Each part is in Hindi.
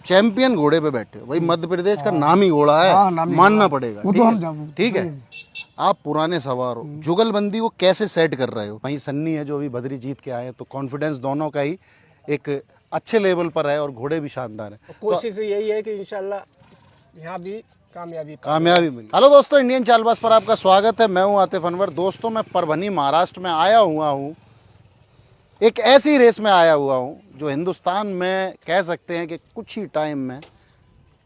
चैंपियन घोड़े पे बैठे हो भाई, मध्य प्रदेश का नामी घोड़ा है। मानना पड़ेगा, वो तो हम ठीक है। आप पुराने सवार हो, जुगलबंदी को कैसे सेट कर रहे हो? वहीं सन्नी है जो अभी बद्री जीत के आए हैं, तो कॉन्फिडेंस दोनों का ही एक अच्छे लेवल पर है और घोड़े भी शानदार है। कोशिश यही है कि इंशाल्लाह यहाँ भी कामयाबी मिली। हेलो दोस्तों, इंडियन चालबाज पर आपका स्वागत है। मैं हूं आतिफ अनवर। दोस्तों, मैं परभनी महाराष्ट्र में आया हुआ हूं, एक ऐसी रेस में आया हुआ हूं जो हिंदुस्तान में कह सकते हैं कि कुछ ही टाइम में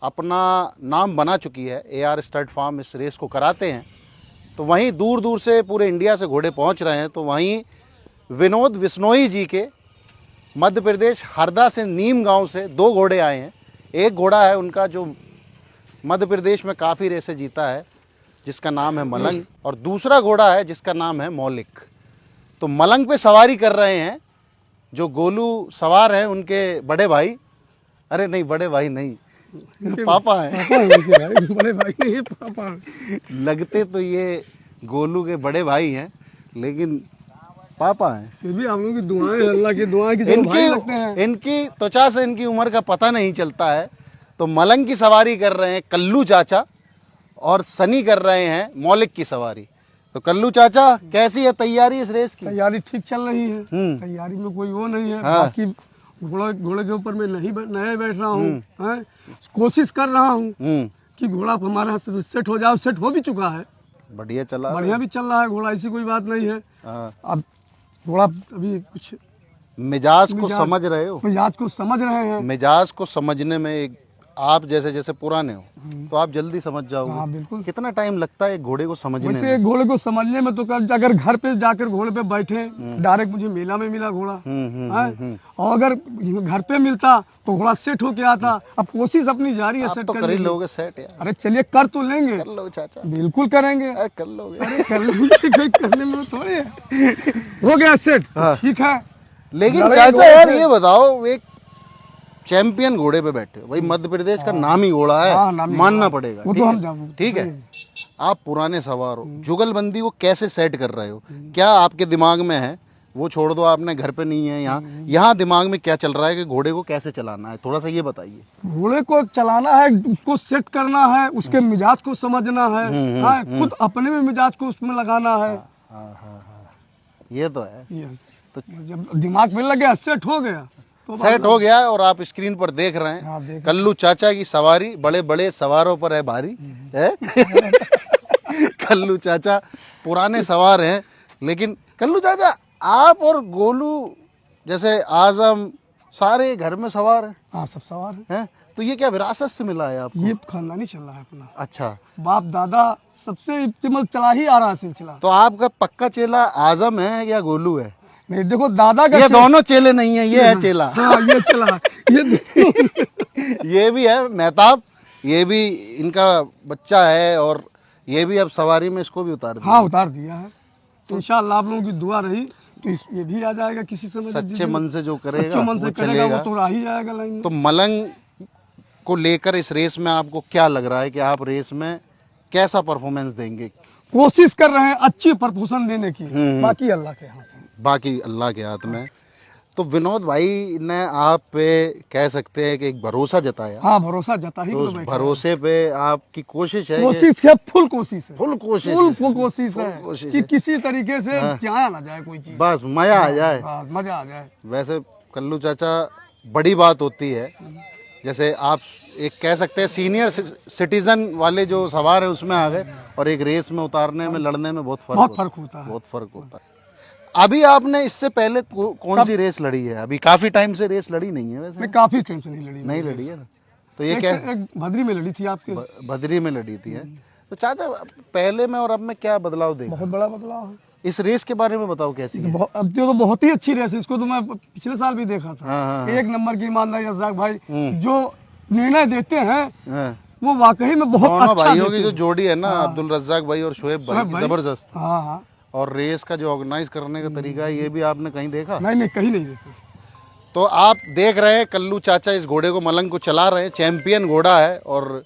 अपना नाम बना चुकी है। AR स्टड फार्म इस रेस को कराते हैं, तो वहीं दूर दूर से पूरे इंडिया से घोड़े पहुंच रहे हैं। तो वहीं विनोद विश्नोई जी के मध्य प्रदेश हरदा से नीम गांव से 2 घोड़े आए हैं। एक घोड़ा है उनका जो मध्य प्रदेश में काफ़ी रेसें जीता है, जिसका नाम है मलंग, और दूसरा घोड़ा है जिसका नाम है मौलिक। तो मलंग पे सवारी कर रहे हैं जो गोलू सवार हैं, उनके बड़े भाई, अरे नहीं बड़े भाई नहीं, पापा हैं। बड़े भाई नहीं, पापा लगते तो ये गोलू के बड़े भाई हैं, लेकिन पापा हैं। फिर भी हम लोगों की दुआएं, अल्लाह की दुआएं, कि भाई लगते हैं। इनकी त्वचा से इनकी उम्र का पता नहीं चलता है। तो मलंग की सवारी कर रहे हैं कल्लू चाचा और सनी कर रहे हैं मौलिक की सवारी। तो कल्लू चाचा, कैसी है तैयारी इस रेस की? तैयारी ठीक चल रही है, तैयारी में कोई वो नहीं है। हाँ। बाकी घोड़े के ऊपर मैं नहीं बैठ रहा हूँ, कोशिश कर रहा हूँ कि घोड़ा हमारे हाथ से सेट हो जाए। सेट हो भी चुका है, बढ़िया चला, बढ़िया भी चल रहा है घोड़ा, ऐसी कोई बात नहीं है। अब घोड़ा अभी कुछ मिजाज को समझ रहे हो? मिजाज को समझ रहे हैं। मिजाज को समझने में एक आप जैसे जैसे पुराने हो तो आप जल्दी समझ जाओगे। हाँ, बिल्कुल। कितना टाइम लगता है एक घोड़े को समझने वैसे में? घोड़े को समझने में तो अगर घर पे जाकर घोड़े पे बैठे, डायरेक्ट मुझे मेला में मिला घोड़ा, और अगर घर पे मिलता तो घोड़ा सेट होके आता। अब कोशिश अपनी जारी है सेट तो कर ही लोगे सेट यार। अरे चलिए कर तो लेंगे, कर लो चाचा, बिल्कुल करेंगे। कर लोगे। अरे कर लेंगे, करने में थोड़ी है। हो गया सेट, ठीक है। लेकिन चाचा यार ये बताओ, एक चैंपियन घोड़े पे बैठे हो भाई, मध्य प्रदेश का नामी घोड़ा है। मानना पड़ेगा, वो तो हम ठीक है। आप पुराने सवार हो, जुगलबंदी को कैसे सेट कर रहे हो? क्या आपके दिमाग में है? वो छोड़ दो, आपने घर पे नहीं है, यहाँ दिमाग में क्या चल रहा है कि घोड़े को कैसे चलाना है? थोड़ा सा ये बताइए। घोड़े को चलाना है, उसको सेट करना है, उसके मिजाज को समझना है, खुद अपने में मिजाज को उसमें लगाना है। ये तो है। तो जब दिमाग में लग गया, सेट हो गया, तो सेट हो गया। और आप स्क्रीन पर देख रहे हैं कल्लू चाचा की सवारी, बड़े बड़े सवारों पर है भारी है। कल्लू चाचा पुराने सवार हैं, लेकिन कल्लू चाचा आप और गोलू जैसे आजम सारे घर में सवार हैं। हाँ, सब सवार हैं। तो ये क्या विरासत से मिला है आपको? ये खानदानी चल रहा है अपना। अच्छा, बाप दादा सबसे चला ही आ रहा है सिलसिला। तो आपका पक्का चेला आजम है या गोलू है? नहीं, देखो दादा का ये दोनों चेले नहीं है, ये है चेला। हाँ, ये चला, ये भी है मेहताब, ये भी इनका बच्चा है, और ये भी अब सवारी में इसको भी उतार दिया। हाँ, उतार दिया है। तो इंशाअल्लाह आप लोगों की दुआ रही तो ये भी आ जाएगा किसी समय। सच्चे मन से जो करेगा, सच्चे मन से करेगा, वो तो आ ही जाएगा लाइन में। तो मलंग को लेकर इस रेस में आपको क्या लग रहा है कि आप रेस में कैसा परफॉर्मेंस देंगे? कोशिश कर रहे हैं अच्छी परफॉर्मेंस देने की, बाकी अल्लाह के हाथ है। बाकी अल्लाह के हाथ में। तो विनोद भाई ने आप पे कह सकते हैं कि एक भरोसा जताया। हाँ, भरोसा जता ही। तो उस भरोसे पे आपकी कोशिश है, फुल कोशिश है, फुल कोशिश है कि किसी तरीके से जाया ना जाए कोई चीज, बस मजा आ जाए। मजा आ जाए। वैसे कल्लू चाचा, बड़ी बात होती है, जैसे आप एक कह सकते हैं सीनियर सिटीजन वाले जो सवार है उसमें आ गए, और एक रेस में उतारने में, लड़ने में बहुत फर्क होता है। बहुत फर्क होता है। अभी आपने इससे पहले कौन सी रेस लड़ी है? अभी काफी टाइम से रेस लड़ी नहीं है वैसे। मैं काफी टाइम से नहीं लड़ी है ना। तो ये क्या, भदरी में लड़ी थी आपके? भदरी में लड़ी थी है। तो चाचा पहले में और अब में क्या बदलाव देखा? बहुत बड़ा बदलाव है। इस रेस के बारे में बताओ कैसी है? अब तो बहुत ही अच्छी रेस है। इसको तो मैं पिछले साल भी देखा था। एक नंबर की ईमानदारी रज़ाक भाई जो निर्णय देते हैं वो वाकई में बहुत अच्छा। भाइयों की जो जोड़ी है ना, अब्दुल रज़ाक भाई और शोएब भाई, जबरदस्त। हाँ। और रेस का जो ऑर्गेनाइज करने का तरीका है, ये भी आपने कहीं देखा? नहीं, कहीं नहीं देखा। तो आप देख रहे हैं कल्लू चाचा इस घोड़े को, मलंग को चला रहे हैं। चैंपियन घोड़ा है, और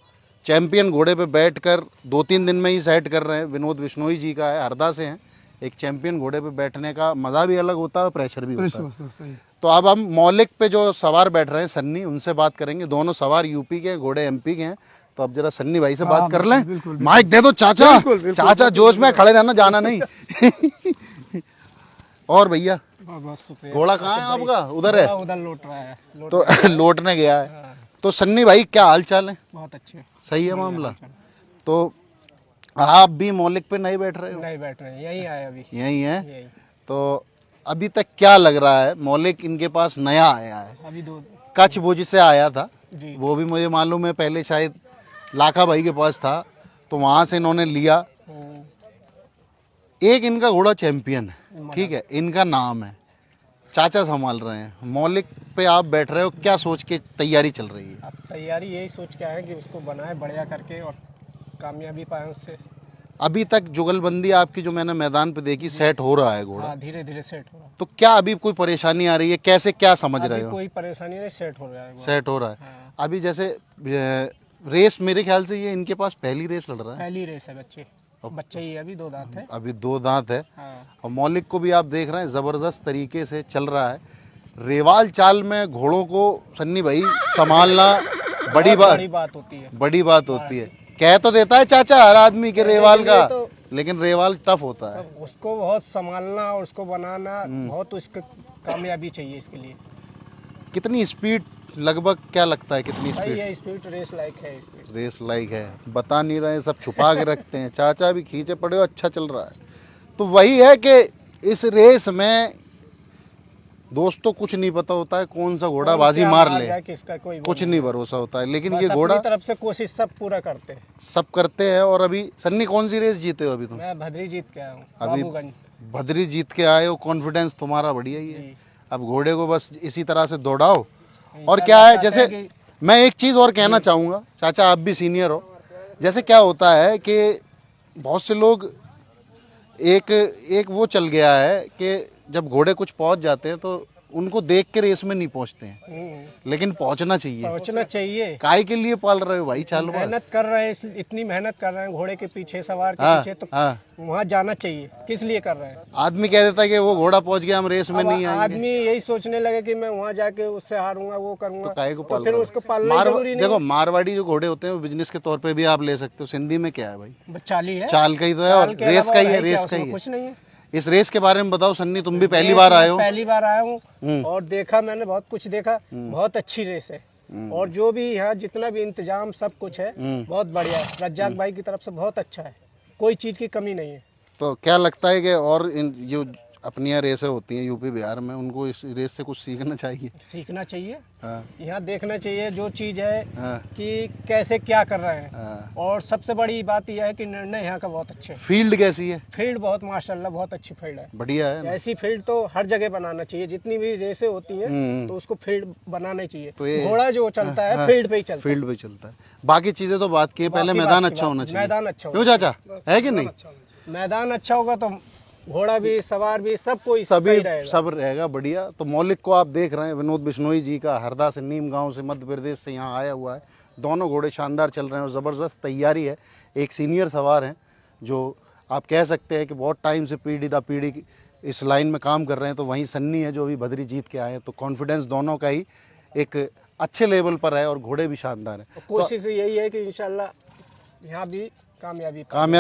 चैंपियन घोड़े पे बैठकर 2-3 दिन में ही सेट कर रहे हैं। विनोद विश्नोई जी का है, हरदा से हैं। एक चैंपियन घोड़े पे बैठने का मज़ा भी अलग होता है, प्रेशर भी होता है। तो अब हम मौलिक पे जो सवार बैठ रहे हैं सन्नी, उनसे बात करेंगे। दोनों सवार यूपी के हैं, घोड़े एमपी के हैं। तो अब जरा सन्नी भाई से बात कर लें। बिल्कुल, माइक दे दो चाचा। चाचा जोश में खड़े रहना, जाना नहीं। और भैया बहुत शुक्रिया। घोड़ा कहाँ है आपका? उधर है, उधर लौट रहा है। तो लौटने गया है। तो सन्नी भाई क्या हाल चाल है? बहुत अच्छे। सही है मामला। तो आप भी मौलिक पे नहीं बैठ रहे हो? नहीं बैठ रहे हैं, यही आए अभी। यही है। यही तो अभी तक क्या लग रहा है? मौलिक इनके पास नया आया है, अभी 2 कच्छ भुज से आया था। जी। वो भी मुझे मालूम है, पहले शायद लाखा भाई के पास था, तो वहाँ से इन्होंने लिया। एक इनका घोड़ा चैंपियन है, ठीक है, इनका नाम है, चाचा संभाल रहे हैं। मौलिक पे आप बैठ रहे हो, क्या सोच के तैयारी चल रही है? अब तैयारी यही सोच के आए कि उसको बनाए बढ़िया करके और कामयाबी पाए उससे। अभी तक जुगलबंदी आपकी जो मैंने मैदान पे देखी, सेट हो रहा है घोड़ा। हाँ, धीरे धीरे सेट हो रहा है। तो क्या अभी कोई परेशानी आ रही है? कैसे, क्या समझ रहे अभी हो? कोई परेशानी नहीं, सेट हो रहा है वो। सेट हो रहा है। हाँ। अभी जैसे रेस, मेरे ख्याल से ये इनके पास पहली रेस लड़ रहा है। पहली रेस है बच्चे, बच्चे ही है, अभी 2 दांत है। अभी 2 दांत है। हाँ। और मौलिक को भी आप देख रहे हैं, जबरदस्त तरीके से चल रहा है। रेवाल चाल में घोड़ों को सन्नी भाई संभालना बड़ी बड़ी बात होती है। बड़ी बात होती है। कह तो देता है चाचा हर आदमी के रेवाल का, तो- लेकिन रेवाल टफ होता है। तो उसको बहुत संभालना और उसको बनाना बहुत, उसको कामयाबी चाहिए इसके लिए। कितनी स्पीड लगभग, क्या लगता है कितनी भाई स्पीड? ये स्पीड रेस लाइक है इसमें। रेस लाइक है, बता नहीं रहे, सब छुपा के रखते हैं। चाचा भी खींचे पड़े हो, अच्छा चल रहा है। तो वही है कि इस रेस में दोस्तों कुछ नहीं पता होता है, कौन सा घोड़ा बाजी मार ले, जाए किसका कोई वो कुछ नहीं भरोसा होता है। लेकिन बस ये अपनी घोड़ा तरफ से कोशिश सब पूरा करते हैं। सब करते हैं। और अभी सन्नी कौन सी रेस जीते हो अभी तुम? मैं भद्री जीत के आया हूँ, अभी बाबूगंज। भद्री जीत के आए हो, कॉन्फिडेंस तुम्हारा बढ़िया ही है। जी। अब घोड़े को बस इसी तरह से दौड़ाओ। और इंशाल्लाह क्या है, चाहते जैसे हैं कि- मैं एक चीज़ और कहना चाहूँगा, चाचा आप भी सीनियर हो। जैसे क्या होता है कि बहुत से लोग, एक वो चल गया है कि जब घोड़े कुछ पहुँच जाते हैं तो उनको देख के रेस में नहीं पहुँचते हैं, लेकिन पहुँचना चाहिए। पहुंचना चाहिए। काय के लिए पाल रहे हो भाई चालबाज? मेहनत कर रहे हैं, इतनी मेहनत कर रहे हैं घोड़े के पीछे, सवार के हाँ, पीछे, तो हाँ। वहाँ जाना चाहिए। किस लिए कर रहे हैं? आदमी कह देता है कि वो घोड़ा पहुंच गया, हम रेस में अब नहीं आएंगे। आदमी यही सोचने लगे कि मैं वहाँ जाके उससे हारूंगा, वो करूंगा, तो काहे को तो पाल फिर रहे हो? उसको पालना जरूरी नहीं। देखो मारवाड़ी जो घोड़े होते हैं वो बिजनेस के तौर पे भी आप ले सकते हो। सिंधी में क्या है भाई? चाली है, चाल का ही तो है, और चाल के रेस अलावा का ही और है, क्या रेस का ही उसमें? है। कुछ नहीं है। इस रेस के बारे में बताओ सन्नी, तुम भी पहली रेस बार में आए हो। पहली बार आया हूँ और देखा, मैंने बहुत कुछ देखा। बहुत अच्छी रेस है और जो भी यहाँ जितना भी इंतजाम सब कुछ है बहुत बढ़िया है। रज्जाक भाई की तरफ से बहुत अच्छा है, कोई चीज़ की कमी नहीं है। तो क्या लगता है कि और जो अपनी यहाँ रेसें होती हैं यूपी बिहार में, उनको इस रेस से कुछ सीखना चाहिए? सीखना चाहिए, हाँ, यहाँ देखना चाहिए जो चीज़ है हाँ, कि कैसे क्या कर रहे हैं। हाँ। और सबसे बड़ी बात यह है कि निर्णय यहाँ का बहुत अच्छे है। फील्ड कैसी है? फील्ड बहुत माशाल्लाह बहुत अच्छी फील्ड है। बढ़िया है ना? ऐसी फील्ड तो हर जगह बनाना चाहिए, जितनी भी रेसें होती हैं तो उसको फील्ड बनाना चाहिए। तो ये- घोड़ा जो चलता है फील्ड पे ही चलता है। फील्ड पे चलता है, बाकी चीजें तो बात की है, पहले बाकी मैदान बात की अच्छा बात। होना चाहिए। मैदान अच्छा क्यों चाचा, है कि नहीं? मैदान अच्छा होगा तो घोड़ा भी, सवार भी, सब कोई सभी सही रहेगा। सब रहेगा बढ़िया। तो मौलिक को आप देख रहे हैं, विनोद बिश्नोई जी का हरदा से, नीम गांव से, मध्य प्रदेश से यहाँ आया हुआ है। दोनों घोड़े शानदार चल रहे हैं और ज़बरदस्त तैयारी है। एक सीनियर सवार हैं जो आप कह सकते हैं कि बहुत टाइम से पीढ़ी दर पीढ़ी इस लाइन में काम कर रहे हैं। तो वहीं सन्नी है जो अभी भद्री जीत के आए हैं। तो कॉन्फिडेंस दोनों का ही एक अच्छे लेवल पर है और घोड़े भी शानदार हैं। कोशिश यही है कि इंशाल्लाह यहाँ भी कामयाबी कामयाब